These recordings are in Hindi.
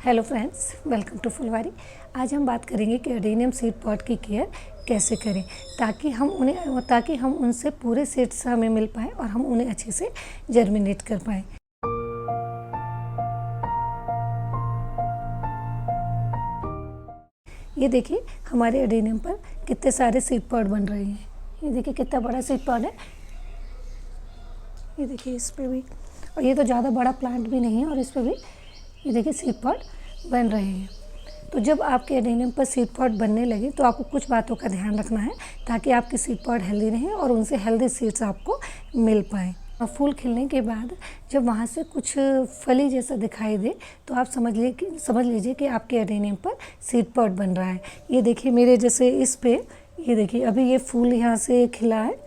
हेलो फ्रेंड्स, वेलकम टू फुलवारी। आज हम बात करेंगे कि एडेनियम सीड पॉट की केयर कैसे करें ताकि हम उनसे पूरे सीड्स हमें मिल पाए और हम उन्हें अच्छे से जर्मिनेट कर पाएँ। ये देखिए हमारे एडेनियम पर कितने सारे सीड पॉट बन रहे हैं। ये देखिए कितना बड़ा सीड पॉट है। ये देखिए इस पे भी, और ये तो ज़्यादा बड़ा प्लांट भी नहीं है, और इस पे भी ये देखिए सीड पॉट बन रहे हैं। तो जब आपके एडेनियम पर सीड पॉट बनने लगे तो आपको कुछ बातों का ध्यान रखना है ताकि आपके सीड पॉट हेल्दी रहें और उनसे हेल्दी सीड्स आपको मिल पाएँ। फूल खिलने के बाद जब वहाँ से कुछ फली जैसा दिखाई दे तो आप समझ लीजिए कि आपके एडेनियम पर सीड पॉट बन रहा है। ये देखिए मेरे जैसे इस पे, ये देखिए अभी ये फूल यहाँ से खिला है,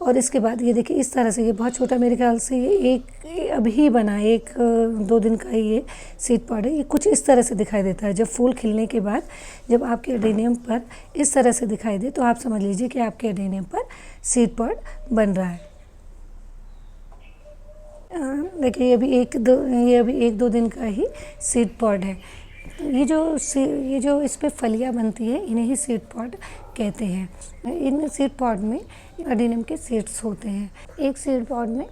और इसके बाद ये देखिए इस तरह से, ये बहुत छोटा, मेरे ख्याल से ये एक अभी बना है, 1-2 दिन का ही ये सीड पॉट है। ये कुछ इस तरह से दिखाई देता है। जब फूल खिलने के बाद जब आपके एडेनियम पर इस तरह से दिखाई दे तो आप समझ लीजिए कि आपके एडेनियम पर सीड पॉट बन रहा है। देखिए ये अभी 1-2 दिन का ही सीड पॉट है। ये जो इस पे फलियाँ बनती है इन्हें ही सीड पॉट कहते हैं। इन सीड पॉट में एडेनियम के सीड्स होते हैं। एक सीड पॉट में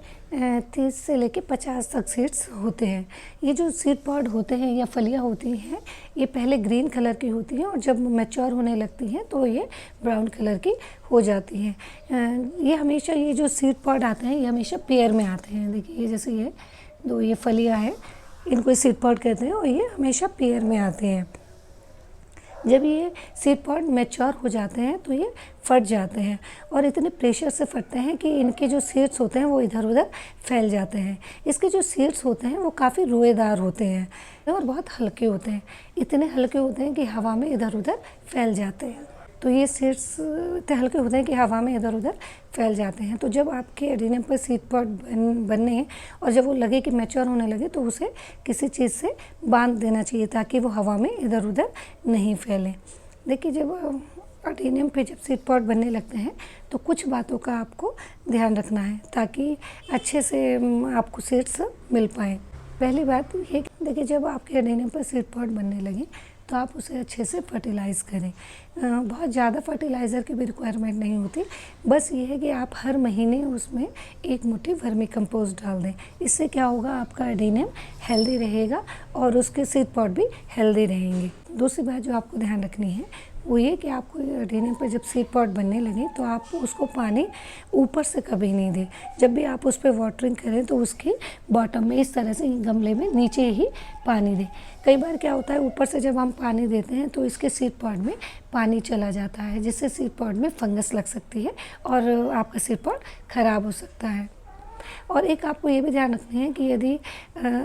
30 से लेकर 50 तक सीड्स होते हैं। ये जो सीड पॉट होते हैं या फलियाँ होती हैं, ये पहले ग्रीन कलर की होती हैं और जब मैच्योर होने लगती हैं तो ये ब्राउन कलर की हो जाती हैं। ये जो सीड पॉट आते हैं ये हमेशा पेयर में आते हैं। देखिए जैसे ये फलियाँ हैं, इनको सीड पॉट कहते हैं और ये हमेशा पेयर में आते हैं। जब ये सीड पॉट मैच्योर हो जाते हैं तो ये फट जाते हैं, और इतने प्रेशर से फटते हैं कि इनके जो सीड्स होते हैं वो इधर उधर फैल जाते हैं। इसके जो सीड्स होते हैं वो काफ़ी रोएदार होते हैं और बहुत हल्के होते हैं। इतने हल्के होते हैं कि हवा में इधर उधर फैल जाते हैं। तो ये सीड्स इतने हल्के होते हैं कि हवा में इधर उधर फैल जाते हैं। तो जब आपके एडेनियम पर सीड पॉट बनने और जब वो लगे कि मैच्योर होने लगे तो उसे किसी चीज़ से बांध देना चाहिए ताकि वो हवा में इधर उधर नहीं फैले। देखिए जब एडेनियम पे जब सीड पॉट बनने लगते हैं तो कुछ बातों का आपको ध्यान रखना है ताकि अच्छे से आपको सीड्स मिल पाएँ। पहली बात ये, देखिए जब आपके एडेनियम पर सीड पॉट बनने लगे तो आप उसे अच्छे से फर्टिलाइज़ करें। बहुत ज़्यादा फर्टिलाइज़र की भी रिक्वायरमेंट नहीं होती, बस ये है कि आप हर महीने उसमें 1 मुट्ठी वर्मी कंपोस्ट डाल दें। इससे क्या होगा, आपका एडेनियम हेल्दी रहेगा और उसके सीड पॉट भी हेल्दी रहेंगे। दूसरी बात जो आपको ध्यान रखनी है वो ये कि आपको एडेनियम पर जब सीड पॉट बनने लगे तो आप उसको पानी ऊपर से कभी नहीं दें। जब भी आप उस पर वाटरिंग करें तो उसके बॉटम में इस तरह से गमले में नीचे ही पानी दें। कई बार क्या होता है, ऊपर से जब हम पानी देते हैं तो इसके सीड पॉट में पानी चला जाता है, जिससे सीड पॉट में फंगस लग सकती है और आपका सीड पॉट ख़राब हो सकता है। और एक आपको ये भी ध्यान रखना है कि यदि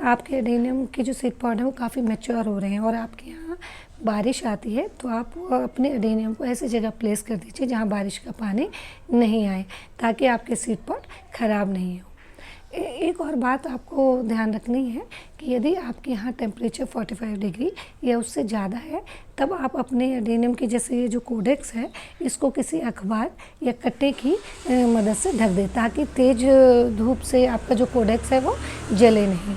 आपके एडेनियम के जो सीड पॉट हैं वो काफ़ी मैच्योर हो रहे हैं और आपके यहाँ बारिश आती है तो आप अपने एडेनियम को ऐसी जगह प्लेस कर दीजिए जहाँ बारिश का पानी नहीं आए ताकि आपके सीड पॉट ख़राब नहीं हो। एक और बात आपको ध्यान रखनी है कि यदि आपके यहाँ टेम्परेचर 45 डिग्री या उससे ज़्यादा है तब आप अपने एडेनियम की, जैसे ये जो कोडेक्स है, इसको किसी अखबार या कट्टे की मदद से ढक दें ताकि तेज़ धूप से आपका जो कोडेक्स है वो जले नहीं।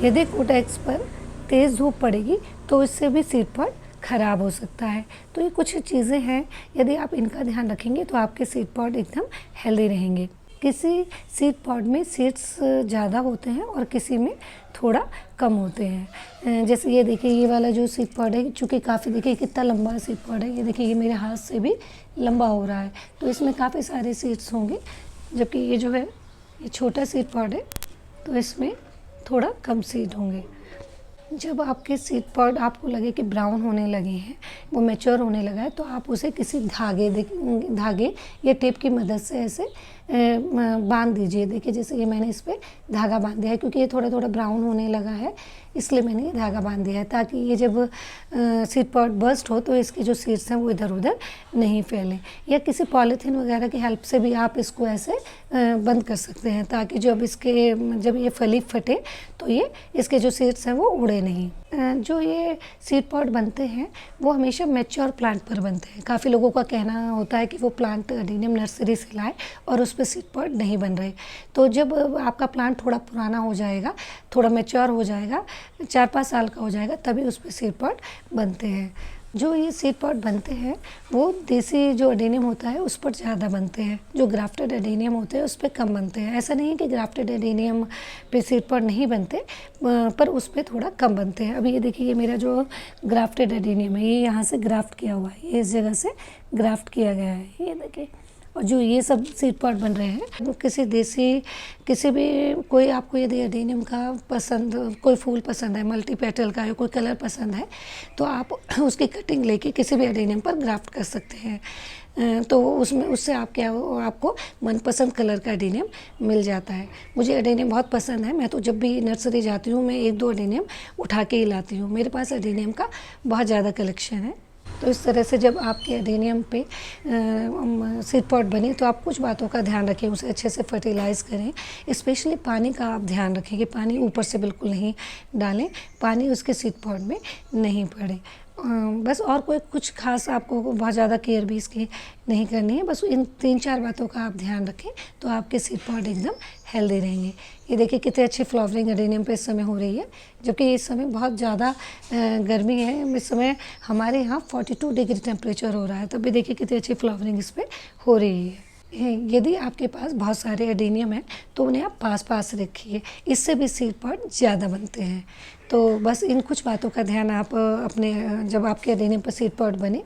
यदि कोडेक्स पर तेज़ धूप पड़ेगी तो इससे भी सीड पॉट ख़राब हो सकता है। तो ये कुछ चीज़ें हैं, यदि आप इनका ध्यान रखेंगे तो आपके सीड पॉट एकदम हेल्दी रहेंगे। किसी सीड पॉट में सीड्स ज़्यादा होते हैं और किसी में थोड़ा कम होते हैं। जैसे ये देखिए ये वाला जो सीड पॉट है, चूँकि काफ़ी, देखिए कितना लंबा सीड पॉट है, ये देखिए ये मेरे हाथ से भी लंबा हो रहा है, तो इसमें काफ़ी सारे सीड्स होंगे। जबकि ये जो है ये छोटा सीड पॉट है तो इसमें थोड़ा कम सीड होंगे। जब आपके सीड पॉट आपको लगे कि ब्राउन होने लगे हैं, वो मैच्योर होने लगा है, तो आप उसे किसी धागे या टेप की मदद से ऐसे बांध दीजिए। देखिए जैसे ये मैंने इस पर धागा बांध दिया है, क्योंकि ये थोड़ा थोड़ा ब्राउन होने लगा है इसलिए मैंने ये धागा बांध दिया है ताकि ये जब सीड पॉट बर्स्ट हो तो इसके जो सीड्स हैं वो इधर उधर नहीं फैलें। या किसी पॉलीथीन वगैरह की हेल्प से भी आप इसको ऐसे बंद कर सकते हैं ताकि जब ये फली फटे तो ये इसके जो सीड्स हैं वो उड़े नहीं। जो ये सीड पॉड बनते हैं वो हमेशा मैच्योर प्लांट पर बनते हैं। काफ़ी लोगों का कहना होता है कि वो प्लांट अडेनियम नर्सरी से लाए और उस पे सीड पॉड नहीं बन रहे। तो जब आपका प्लांट थोड़ा पुराना हो जाएगा, थोड़ा मैच्योर हो जाएगा, 4-5 साल का हो जाएगा, तभी उस पे सीड पॉड बनते हैं। जो ये सीड पॉड बनते हैं वो देसी जो अडेनियम होता है उस पर ज़्यादा बनते हैं, जो ग्राफ्टेड अडेनियम होते हैं उस पर कम बनते हैं। ऐसा नहीं है कि ग्राफ्टेड अडेनियम पे सीड पॉड नहीं बनते, पर उस पर थोड़ा कम बनते हैं। अभी ये देखिए, ये मेरा जो ग्राफ्टेड अडेनियम है, ये यहाँ से ग्राफ्ट किया हुआ है, ये इस जगह से ग्राफ्ट किया गया है, ये देखिए। और जो ये सब सीड पॉड बन रहे हैं वो किसी भी कोई आपको यदि अडेनियम का पसंद, कोई फूल पसंद है, मल्टी पेटल का या कोई कलर पसंद है, तो आप उसकी कटिंग लेके किसी भी अडेनियम पर ग्राफ्ट कर सकते हैं। तो उससे आपको मनपसंद कलर का अडेनियम मिल जाता है। मुझे अडेनियम बहुत पसंद है, मैं तो जब भी नर्सरी जाती हूँ मैं 1-2 अडेनियम उठा के ही लाती हूँ। मेरे पास अडेनियम का बहुत ज़्यादा कलेक्शन है। तो इस तरह से जब आपके अडेनियम पे सीड पॉड बने तो आप कुछ बातों का ध्यान रखें, उसे अच्छे से फर्टिलाइज़ करें। स्पेशली पानी का आप ध्यान रखें कि पानी ऊपर से बिल्कुल नहीं डालें, पानी उसके सीड पॉड में नहीं पड़े। बस और कोई कुछ खास आपको बहुत ज़्यादा केयर भी इसकी नहीं करनी है, बस इन 3-4 बातों का आप ध्यान रखें तो आपके सीड पॉड एकदम हेल्दी रहेंगे। ये देखिए कितनी अच्छी फ्लावरिंग अडेनियम पे इस समय हो रही है, जबकि इस समय बहुत ज़्यादा गर्मी है। इस समय हमारे यहाँ 42 डिग्री टेम्परेचर हो रहा है, तब भी देखिए कितनी अच्छी फ्लावरिंग इस पर हो रही है। यदि आपके पास बहुत सारे अडेनियम हैं तो उन्हें आप पास रखिए, इससे भी सीड पॉड ज़्यादा बनते हैं। तो बस इन कुछ बातों का ध्यान आप अपने जब आपके अडेनियम पर सीड पॉड बने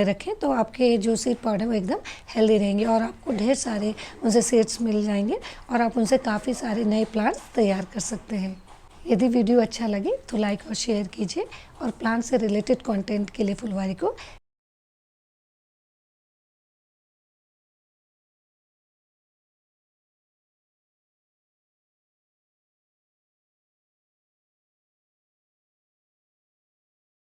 रखें तो आपके जो सीड पॉड हैं वो एकदम हेल्दी रहेंगे और आपको ढेर सारे उनसे सीड्स मिल जाएंगे और आप उनसे काफ़ी सारे नए प्लांट्स तैयार कर सकते हैं। यदि वीडियो अच्छा लगे तो लाइक और शेयर कीजिए और प्लांट से रिलेटेड कंटेंट के लिए फुलवारी को